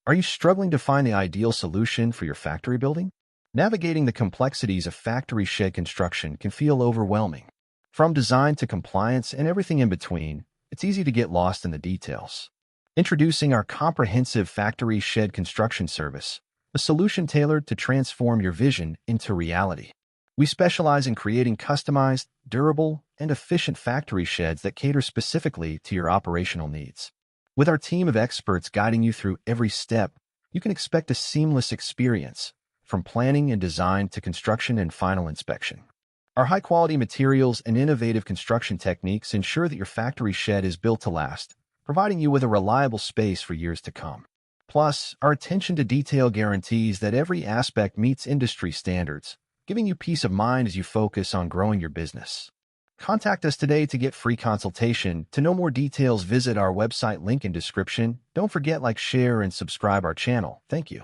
Are you struggling to find the ideal solution for your factory building? Navigating the complexities of factory shed construction can feel overwhelming. From design to compliance and everything in between, it's easy to get lost in the details. Introducing our comprehensive factory shed construction service, a solution tailored to transform your vision into reality. We specialize in creating customized, durable, and efficient factory sheds that cater specifically to your operational needs. With our team of experts guiding you through every step, you can expect a seamless experience, from planning and design to construction and final inspection. Our high-quality materials and innovative construction techniques ensure that your factory shed is built to last, providing you with a reliable space for years to come. Plus, our attention to detail guarantees that every aspect meets industry standards, giving you peace of mind as you focus on growing your business. Contact us today to get free consultation. To know more details, visit our website link in description. Don't forget like, share, and subscribe our channel. Thank you.